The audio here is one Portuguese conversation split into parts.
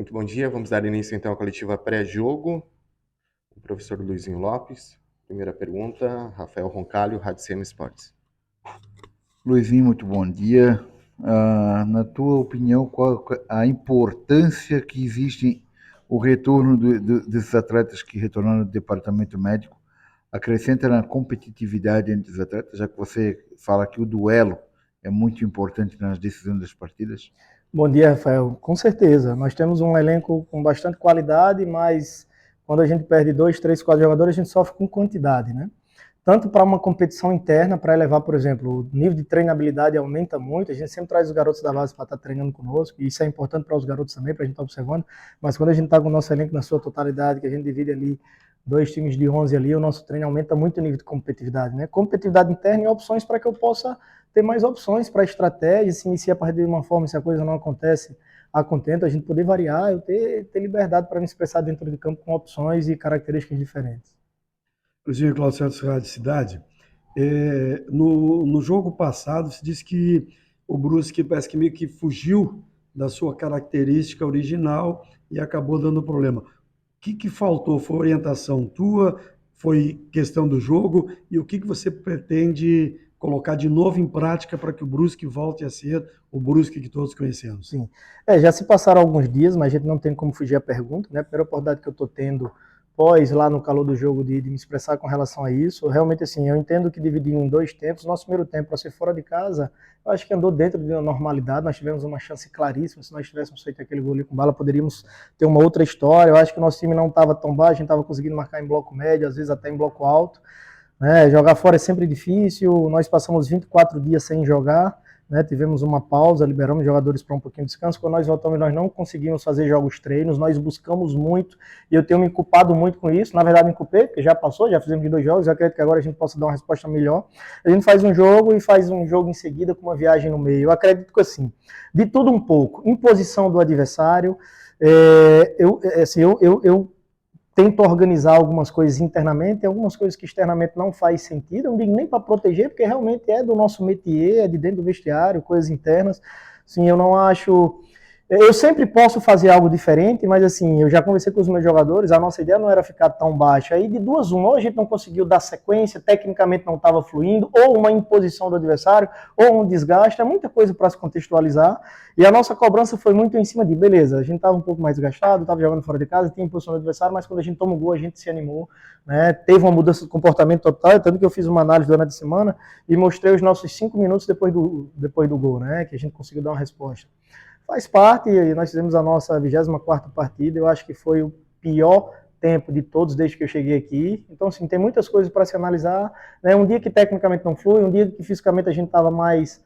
Muito bom dia, vamos dar início então à coletiva pré-jogo. O professor Luizinho Lopes. Primeira pergunta, Rafael Roncalho, Rádio CM Esportes. Luizinho, muito bom dia. Na tua opinião, qual a importância que existe o retorno desses atletas que retornaram do departamento médico acrescenta na competitividade entre os atletas, já que você fala que o duelo é muito importante nas decisões das partidas? Bom dia, Rafael. Com certeza. Nós temos um elenco com bastante qualidade, mas quando a gente perde 2, 3, 4 jogadores, a gente sofre com quantidade, né? Tanto para uma competição interna, para elevar, por exemplo, o nível de treinabilidade aumenta muito, a gente sempre traz os garotos da base para estar treinando conosco, e isso é importante para os garotos também, para a gente estar observando, mas quando a gente está com o nosso elenco na sua totalidade, que a gente divide ali 2 times de 11 ali, o nosso treino aumenta muito o nível de competitividade, né? Competitividade interna e opções para que eu possa ter mais opções para estratégia, se inicia a partir de uma forma, se a coisa não acontece a contento, a gente poder variar, eu ter liberdade para me expressar dentro de campo com opções e características diferentes. Inclusive, Cláudio Santos, Rádio Cidade, no jogo passado se disse que o Brusque parece que meio que fugiu da sua característica original e acabou dando problema. O que faltou? Foi orientação tua? Foi questão do jogo? E o que você pretende colocar de novo em prática para que o Brusque volte a ser o Brusque que todos conhecemos? Sim. Já se passaram alguns dias, mas a gente não tem como fugir à pergunta, né? A primeira oportunidade que eu estou tendo pós lá no calor do jogo de me expressar com relação a isso, realmente assim, eu entendo que dividir em 2 tempos, nosso primeiro tempo para ser fora de casa, eu acho que andou dentro de uma normalidade, nós tivemos uma chance claríssima, se nós tivéssemos feito aquele gol ali com bala, poderíamos ter uma outra história, eu acho que o nosso time não estava tão baixo, a gente estava conseguindo marcar em bloco médio, às vezes até em bloco alto, né? Jogar fora é sempre difícil, nós passamos 24 dias sem jogar, né? Tivemos uma pausa, liberamos jogadores para um pouquinho de descanso. Quando nós voltamos, nós não conseguimos fazer jogos treinos, nós buscamos muito, e eu tenho me culpado muito com isso. Na verdade, me culpei, porque já passou, já fizemos de 2 jogos, eu acredito que agora a gente possa dar uma resposta melhor. A gente faz um jogo e faz um jogo em seguida com uma viagem no meio. Eu acredito que assim, de tudo um pouco, imposição do adversário, eu tento organizar algumas coisas internamente, algumas coisas que externamente não faz sentido, eu não digo nem para proteger, porque realmente é do nosso métier, é de dentro do vestiário, coisas internas. Sim, eu não acho. Eu sempre posso fazer algo diferente, mas assim, eu já conversei com os meus jogadores, a nossa ideia não era ficar tão baixa. Aí de 2-1, ou a gente não conseguiu dar sequência, tecnicamente não estava fluindo, ou uma imposição do adversário, ou um desgaste, é muita coisa para se contextualizar. E a nossa cobrança foi muito em cima de, beleza, a gente estava um pouco mais desgastado, estava jogando fora de casa, tinha imposição do adversário, mas quando a gente toma o gol, a gente se animou, né? Teve uma mudança de comportamento total, tanto que eu fiz uma análise durante a semana e mostrei os nossos 5 minutos depois do gol, né? Que a gente conseguiu dar uma resposta. Faz parte, e nós fizemos a nossa 24ª partida, eu acho que foi o pior tempo de todos desde que eu cheguei aqui. Então, assim, tem muitas coisas para se analisar, né? Um dia que tecnicamente não flui, um dia que fisicamente a gente estava mais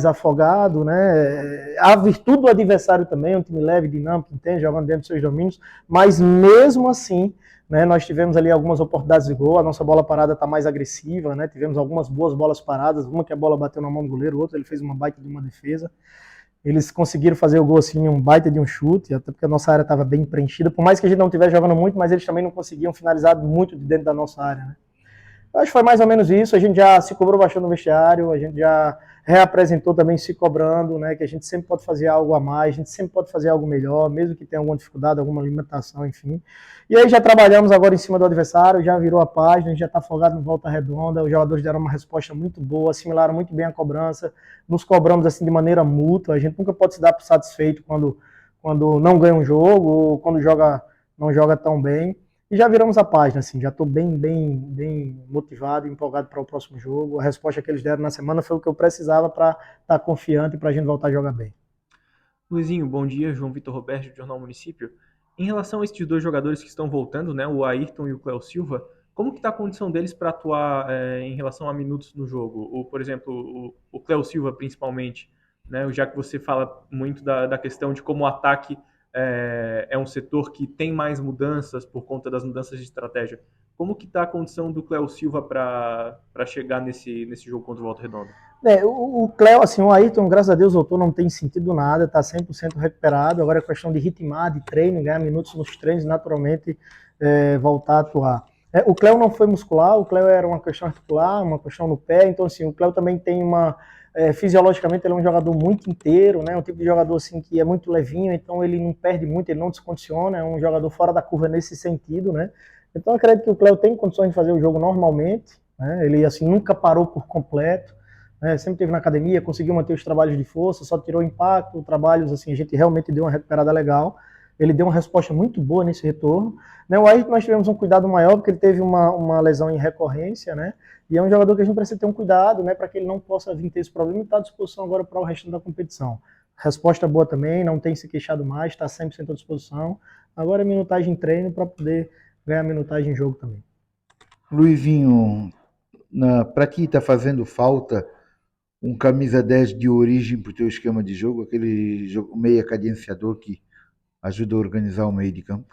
afogado, né? A virtude do adversário também, um time leve, dinâmico, entende, jogando dentro dos seus domínios, mas mesmo assim, né, nós tivemos ali algumas oportunidades de gol, a nossa bola parada está mais agressiva, né? Tivemos algumas boas bolas paradas, uma que a bola bateu na mão do goleiro, outra ele fez uma baita de uma defesa. Eles conseguiram fazer o gol assim, um baita de um chute, até porque a nossa área estava bem preenchida, por mais que a gente não estivesse jogando muito, mas eles também não conseguiam finalizar muito de dentro da nossa área, né? Eu acho que foi mais ou menos isso, a gente já se cobrou bastante no vestiário, a gente já reapresentou também se cobrando, né, que a gente sempre pode fazer algo a mais, a gente sempre pode fazer algo melhor, mesmo que tenha alguma dificuldade, alguma limitação, enfim. E aí já trabalhamos agora em cima do adversário, já virou a página, a gente já está folgado no Volta Redonda, os jogadores deram uma resposta muito boa, assimilaram muito bem a cobrança, nos cobramos assim de maneira mútua, a gente nunca pode se dar por satisfeito quando não ganha um jogo, ou quando não joga tão bem. E já viramos a página, assim, já estou bem motivado e empolgado para o próximo jogo. A resposta que eles deram na semana foi o que eu precisava para estar confiante e para a gente voltar a jogar bem. Luizinho, bom dia. João Vitor Roberto, do Jornal Município. Em relação a esses 2 jogadores que estão voltando, né, o Ayrton e o Cléo Silva, como que está a condição deles para atuar em relação a minutos no jogo? Ou, por exemplo, o Cléo Silva, principalmente, né, já que você fala muito da questão de como o ataque é um setor que tem mais mudanças por conta das mudanças de estratégia. Como que está a condição do Cléo Silva para chegar nesse jogo contra o Volta Redonda? O Cléo, assim, o Ayrton, graças a Deus, voltou, não tem sentido nada, está 100% recuperado. Agora é questão de ritmar, de treino, ganhar minutos nos treinos, naturalmente voltar a atuar. O Cléo não foi muscular, o Cléo era uma questão articular, uma questão no pé, então assim, o Cléo também tem Fisiologicamente ele é um jogador muito inteiro, né? Um tipo de jogador assim que é muito levinho, então ele não perde muito, ele não descondiciona, é um jogador fora da curva nesse sentido, né? Então eu acredito que o Cléo tem condições de fazer o jogo normalmente, né? Ele assim nunca parou por completo, né? Sempre esteve na academia, conseguiu manter os trabalhos de força, só tirou impacto, trabalhos assim, a gente realmente deu uma recuperada legal. Ele deu uma resposta muito boa nesse retorno. Né? O Ayrton nós tivemos um cuidado maior, porque ele teve uma lesão em recorrência, né? E é um jogador que a gente precisa ter um cuidado, né, para que ele não possa vir ter esse problema e está à disposição agora para o resto da competição. Resposta boa também, não tem se queixado mais, está 100% à disposição. Agora é minutagem em treino para poder ganhar minutagem em jogo também. Luizinho, para ti está fazendo falta um camisa 10 de origem para o teu esquema de jogo, aquele meia cadenciador que ajuda a organizar o meio de campo?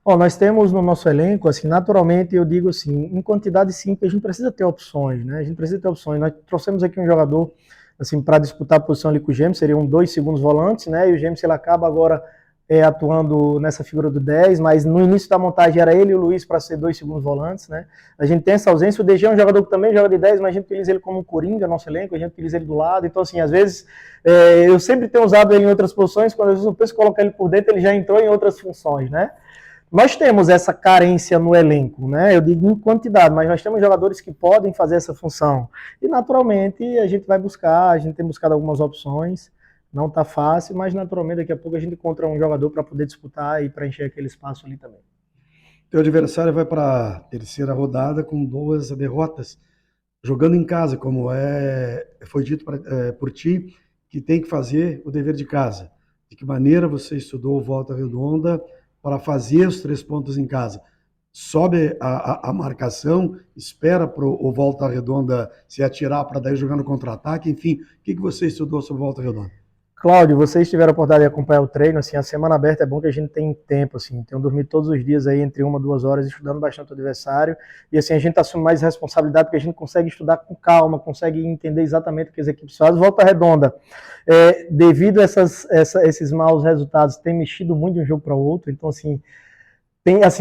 Nós temos no nosso elenco, assim, naturalmente, eu digo assim, em quantidade simples, a gente precisa ter opções, né? A gente precisa ter opções. Nós trouxemos aqui um jogador, assim, para disputar a posição ali com o James, seriam 2 segundos volantes, né? E o James, ele acaba agora atuando nessa figura do 10, mas no início da montagem era ele e o Luiz para ser 2 segundos volantes, né? A gente tem essa ausência, o DG é um jogador que também joga de 10, mas a gente utiliza ele como um coringa, nosso elenco, a gente utiliza ele do lado, então assim, às vezes, eu sempre tenho usado ele em outras posições, quando às vezes eu penso colocar ele por dentro, ele já entrou em outras funções, né? Nós temos essa carência no elenco, né? Eu digo em quantidade, mas nós temos jogadores que podem fazer essa função. E naturalmente a gente vai buscar, a gente tem buscado algumas opções, não está fácil, mas naturalmente daqui a pouco a gente encontra um jogador para poder disputar e preencher aquele espaço ali também. Teu adversário vai para a terceira rodada com 2 derrotas, jogando em casa, como foi dito por ti, que tem que fazer o dever de casa. De que maneira você estudou Volta Redonda para fazer os 3 pontos em casa? Sobe a marcação, espera para o Volta Redonda se atirar para daí jogar no contra-ataque, enfim, o que você estudou sobre Volta Redonda? Cláudio, vocês tiveram a oportunidade de acompanhar o treino, assim, a semana aberta é bom que a gente tem tempo, assim, tenho dormido todos os dias aí entre 1 a 2 horas estudando bastante o adversário, e assim, a gente assume mais responsabilidade porque a gente consegue estudar com calma, consegue entender exatamente o que as equipes fazem. Volta Redonda, devido a esses maus resultados, tem mexido muito de um jogo para o outro, então assim,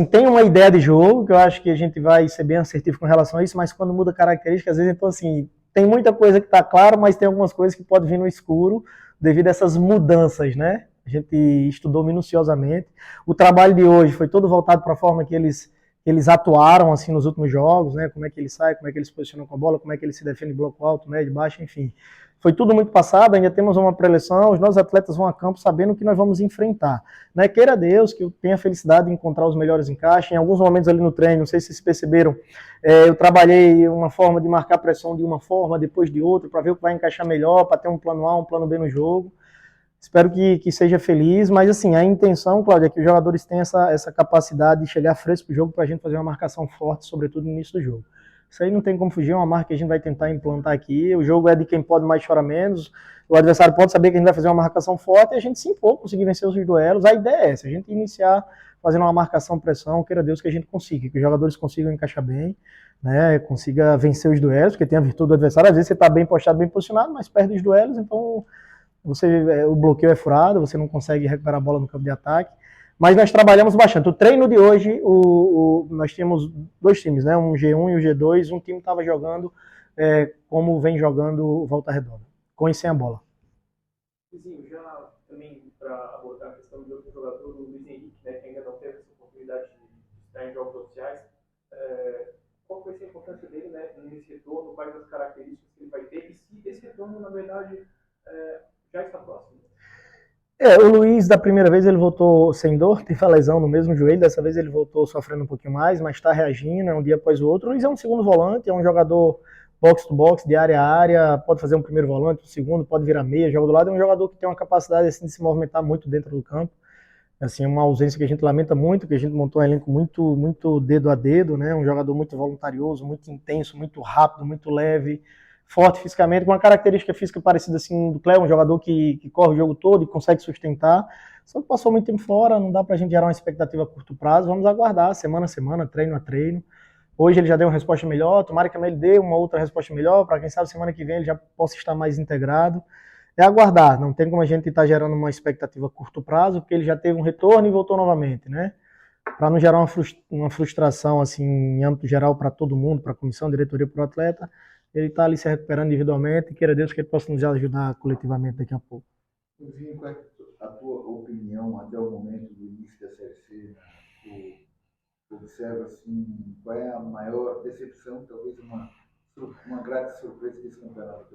tem uma ideia de jogo, que eu acho que a gente vai ser bem assertivo com relação a isso, mas quando muda característica, às vezes, então assim, tem muita coisa que está claro, mas tem algumas coisas que podem vir no escuro, devido a essas mudanças, né? A gente estudou minuciosamente. O trabalho de hoje foi todo voltado para a forma que eles atuaram assim nos últimos jogos, né? Como é que eles saem, como é que eles se posicionam com a bola, como é que eles se defendem em bloco alto, médio, baixo, enfim. Foi tudo muito passado, ainda temos uma pré-eleição, os nossos atletas vão a campo sabendo o que nós vamos enfrentar. Né? Queira Deus que eu tenha a felicidade de encontrar os melhores encaixes. Em alguns momentos ali no treino, não sei se vocês perceberam, eu trabalhei uma forma de marcar pressão de uma forma, depois de outra, para ver o que vai encaixar melhor, para ter um plano A, um plano B no jogo. Espero que seja feliz, mas assim, a intenção, Cláudia, é que os jogadores tenham essa capacidade de chegar fresco para o jogo para a gente fazer uma marcação forte, sobretudo no início do jogo. Isso aí não tem como fugir, é uma marca que a gente vai tentar implantar aqui. O jogo é de quem pode mais chorar menos. O adversário pode saber que a gente vai fazer uma marcação forte e a gente se impor, conseguir vencer os duelos. A ideia é essa, a gente iniciar fazendo uma marcação-pressão, queira Deus que a gente consiga, que os jogadores consigam encaixar bem, né, consiga vencer os duelos, porque tem a virtude do adversário. Às vezes você está bem postado, bem posicionado, mas perde os duelos, então o bloqueio é furado, você não consegue recuperar a bola no campo de ataque. Mas nós trabalhamos bastante. O treino de hoje, nós tínhamos 2 times, né? Um G1 e o G2. Um time estava jogando como vem jogando o Volta Redonda, com e sem a bola. Vizinho, já também para abordar a questão de outro jogador, o Luiz Henrique, né, que ainda não teve essa oportunidade de estar em jogos oficiais, qual vai ser a importância dele, né, nesse retorno, quais as características que ele vai ter, e se esse retorno, na verdade, já está próximo? O Luiz, da primeira vez, ele voltou sem dor, teve a lesão no mesmo joelho, dessa vez ele voltou sofrendo um pouquinho mais, mas está reagindo, um dia após o outro. O Luiz é um segundo volante, é um jogador box-to-box, de área a área, pode fazer um primeiro volante, um segundo, pode virar meia, joga do lado, é um jogador que tem uma capacidade assim, de se movimentar muito dentro do campo. Assim, é uma ausência que a gente lamenta muito, que a gente montou um elenco muito dedo a dedo, né? Um jogador muito voluntarioso, muito intenso, muito rápido, muito leve, forte fisicamente, com uma característica física parecida assim do Cléo, um jogador que corre o jogo todo e consegue sustentar, só que passou muito tempo fora, não dá pra gente gerar uma expectativa a curto prazo, vamos aguardar, semana a semana, treino a treino. Hoje ele já deu uma resposta melhor, tomara que amanhã ele dê uma outra resposta melhor, para quem sabe semana que vem ele já possa estar mais integrado. É aguardar, não tem como a gente estar gerando uma expectativa a curto prazo, porque ele já teve um retorno e voltou novamente, né? Para não gerar uma frustração assim, em âmbito geral para todo mundo, para a comissão, diretoria, para o atleta, ele está ali se recuperando individualmente e queira Deus que ele possa nos ajudar coletivamente daqui a pouco. Luizinho, qual é a tua opinião até o momento do início da Série C? Tu observa assim, qual é a maior decepção, talvez uma grata surpresa desse campeonato?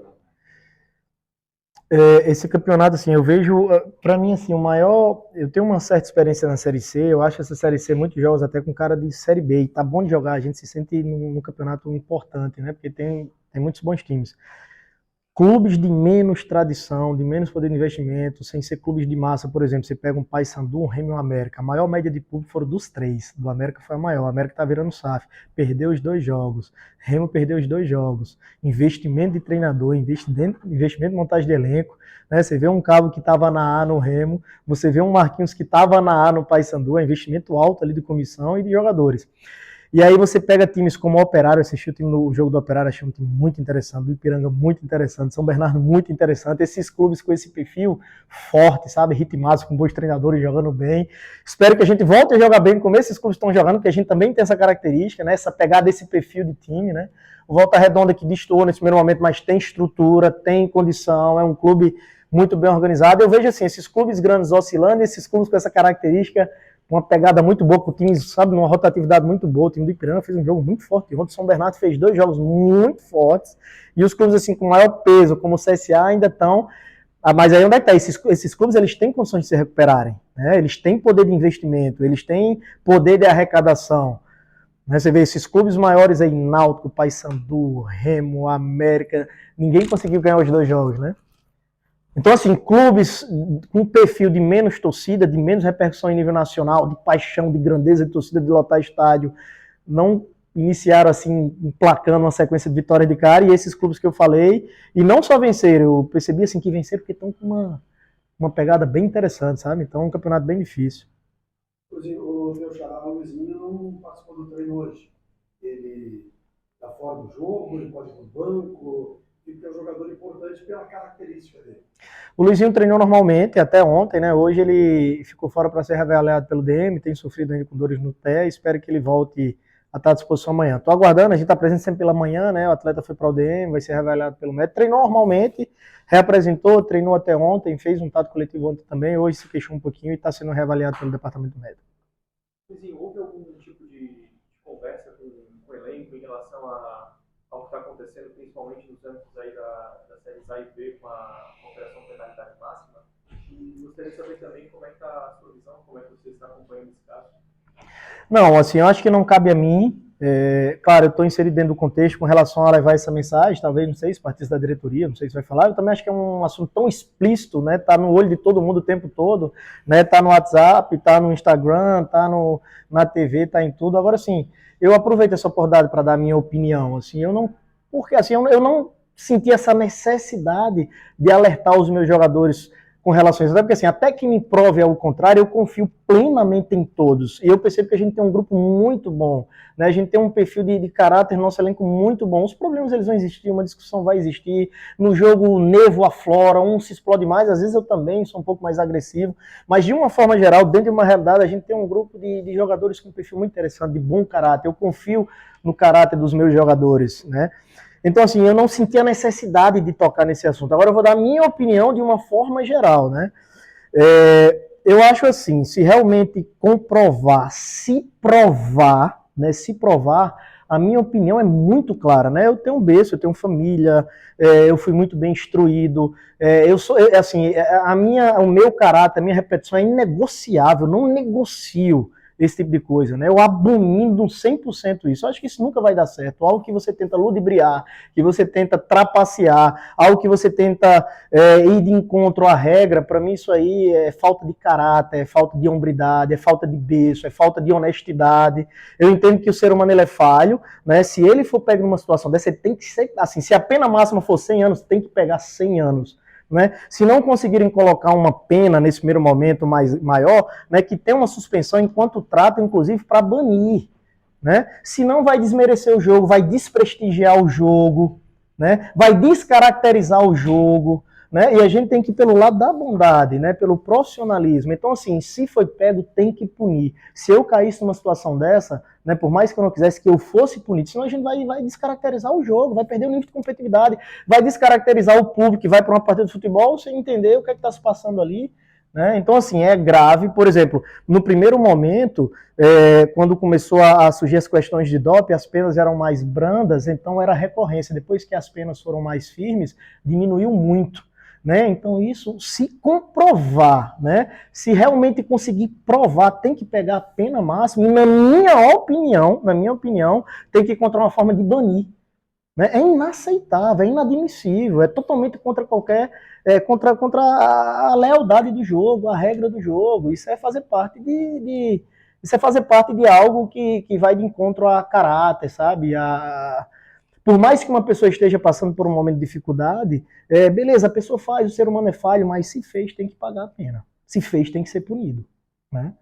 Esse campeonato, assim, eu vejo, para mim, assim, o maior, eu tenho uma certa experiência na Série C, eu acho essa Série C muitos jogos até com cara de Série B, e tá bom de jogar, a gente se sente num campeonato importante, né, porque tem muitos bons times. Clubes de menos tradição, de menos poder de investimento, sem ser clubes de massa, por exemplo, você pega um Paysandu, um Remo e um América, a maior média de público foram dos 3, do América foi a maior, o América tá virando SAF, perdeu os 2 jogos, Remo perdeu os 2 jogos, investimento de treinador, investimento de montagem de elenco, né? Você vê um Cabo que estava na A no Remo, você vê um Marquinhos que estava na A no Paysandu, é investimento alto ali de comissão e de jogadores. E aí você pega times como o Operário, assisti o jogo do Operário, achei um time muito interessante, do Ipiranga muito interessante, São Bernardo muito interessante, esses clubes com esse perfil forte, sabe, ritmados, com bons treinadores jogando bem. Espero que a gente volte a jogar bem como esses clubes estão jogando, porque a gente também tem essa característica, né, essa pegada desse perfil de time, né. O Volta Redonda que destoou nesse primeiro momento, mas tem estrutura, tem condição, é um clube muito bem organizado. Eu vejo assim, esses clubes grandes oscilando, esses clubes com essa característica, uma pegada muito boa com o time, sabe, numa rotatividade muito boa. O time do Ipiranga fez um jogo muito forte, o São Bernardo fez 2 jogos muito fortes, e os clubes assim com maior peso, como o CSA, ainda estão... Mas aí onde é que tá? Esses clubes, eles têm condições de se recuperarem, né? Eles têm poder de investimento, eles têm poder de arrecadação. Né? Você vê esses clubes maiores aí, Náutico, Paysandu, Remo, América, ninguém conseguiu ganhar os 2 jogos, né? Então, assim, clubes com perfil de menos torcida, de menos repercussão em nível nacional, de paixão, de grandeza de torcida, de lotar estádio, não iniciaram, assim, emplacando uma sequência de vitórias de cara, e esses clubes que eu falei, e não só venceram, eu percebi, assim, que venceram porque estão com uma pegada bem interessante, sabe? Então, é um campeonato bem difícil. O meu xará, o Luizinho, não participou do treino hoje. Ele está fora do jogo, ele pode ir no banco, ele é um jogador importante pela característica dele. O Luizinho treinou normalmente até ontem, né? Hoje ele ficou fora para ser reavaliado pelo DM, tem sofrido ainda com dores no pé, espero que ele volte a estar à disposição amanhã. Estou aguardando, a gente está presente sempre pela manhã, né? O atleta foi para o DM, vai ser reavaliado pelo médico, treinou normalmente, reapresentou, treinou até ontem, fez um tato coletivo ontem também, hoje se queixou um pouquinho e está sendo reavaliado pelo departamento médico. Luizinho, houve algum tipo de conversa com o elenco em relação ao que está acontecendo, principalmente nos âmbitos aí da séries A e B com a operação penalidade máxima? E gostaria de saber também como é que está a sua visão, como é que você está acompanhando esse caso? Não, assim, eu acho que não cabe a mim. Claro, eu estou inserido dentro do contexto com relação a levar essa mensagem, talvez, não sei, se partisse da diretoria, não sei se vai falar. Eu também acho que é um assunto tão explícito, né? Tá no olho de todo mundo o tempo todo, né? Tá no WhatsApp, tá no Instagram, tá na TV, tá em tudo. Agora, assim, eu aproveito essa oportunidade para dar a minha opinião, assim, porque assim, eu não senti essa necessidade de alertar os meus jogadores com relação a isso, porque assim, até que me prove ao contrário, eu confio plenamente em todos, e eu percebo que a gente tem um grupo muito bom, né? A gente tem um perfil de caráter no nosso elenco muito bom, os problemas eles vão existir, uma discussão vai existir, no jogo o nevo aflora, um se explode mais, às vezes eu também sou um pouco mais agressivo, mas de uma forma geral, dentro de uma realidade, a gente tem um grupo de jogadores com um perfil muito interessante, de bom caráter, eu confio no caráter dos meus jogadores, né? Então, assim, eu não senti a necessidade de tocar nesse assunto. Agora eu vou dar a minha opinião de uma forma geral, né? Eu acho assim, se realmente comprovar, se provar, a minha opinião é muito clara, né? Eu tenho um berço, eu tenho família, eu fui muito bem instruído, o meu caráter, a minha repetição é inegociável, não negocio esse tipo de coisa, né? Eu abomino 100% isso. Eu acho que isso nunca vai dar certo. Algo que você tenta ludibriar, que você tenta trapacear, algo que você tenta ir de encontro à regra, para mim isso aí é falta de caráter, é falta de hombridade, é falta de berço, é falta de honestidade. Eu entendo que o ser humano ele é falho, né? Se ele for pego numa situação dessa, ele tem que ser assim, se a pena máxima for 100 anos, tem que pegar 100 anos. Né? Se não conseguirem colocar uma pena nesse primeiro momento maior, né, que tem uma suspensão enquanto trata, inclusive, para banir. Né? Senão vai desmerecer o jogo, vai desprestigiar o jogo, né? Vai descaracterizar o jogo. né? E a gente tem que ir pelo lado da bondade, né? Pelo profissionalismo. Então, assim, se foi pego, tem que punir. Se eu caísse numa situação dessa, né? Por mais que eu não quisesse que eu fosse punido, senão a gente vai descaracterizar o jogo, vai perder o nível de competitividade, vai descaracterizar o público que vai para uma partida de futebol sem entender o que é que está se passando ali. Né? Então, assim, é grave. Por exemplo, no primeiro momento, quando começou a surgir as questões de doping, as penas eram mais brandas, então era recorrência. Depois que as penas foram mais firmes, diminuiu muito. Né? Então, isso, se comprovar, né? Se realmente conseguir provar, tem que pegar a pena máxima, e na minha opinião, tem que encontrar uma forma de banir. Né? É inaceitável, é inadmissível, é totalmente contra qualquer. Contra a lealdade do jogo, a regra do jogo. Isso é fazer parte isso é fazer parte de algo que vai de encontro a caráter, sabe? Por mais que uma pessoa esteja passando por um momento de dificuldade, beleza, a pessoa faz, o ser humano é falho, mas se fez, tem que pagar a pena. Se fez, tem que ser punido. Né?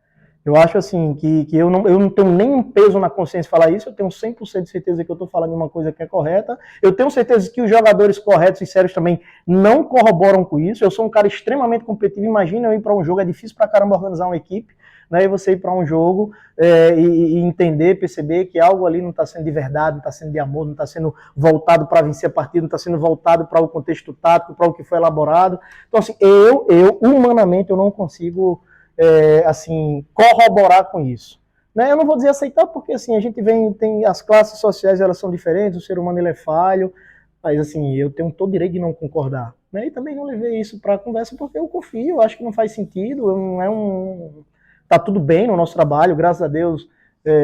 Eu acho assim que eu não tenho nenhum peso na consciência falar isso, eu tenho 100% de certeza que eu estou falando de uma coisa que é correta, eu tenho certeza que os jogadores corretos e sérios também não corroboram com isso, eu sou um cara extremamente competitivo, imagina eu ir para um jogo, é difícil pra caramba organizar uma equipe, né, e você ir para um jogo e entender, perceber que algo ali não está sendo de verdade, não está sendo de amor, não está sendo voltado para vencer a partida, não está sendo voltado para o contexto tático, para o que foi elaborado. Então assim, humanamente, eu não consigo assim, corroborar com isso. Né? Eu não vou dizer aceitar, porque assim, a gente tem as classes sociais, elas são diferentes, o ser humano ele é falho, mas assim, eu tenho todo o direito de não concordar. Né? E também não levei isso para a conversa, porque eu confio, eu acho que não faz sentido, não tá tudo bem no nosso trabalho, graças a Deus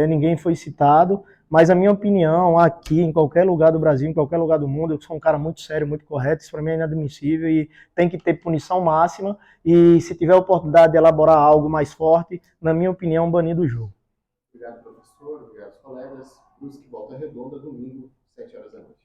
ninguém foi citado, mas a minha opinião aqui, em qualquer lugar do Brasil, em qualquer lugar do mundo, eu sou um cara muito sério, muito correto, isso para mim é inadmissível e tem que ter punição máxima e se tiver a oportunidade de elaborar algo mais forte, na minha opinião, banir do jogo. Obrigado, professor. Obrigado, colegas. Brusque Volta Redonda, domingo, 7 horas da noite.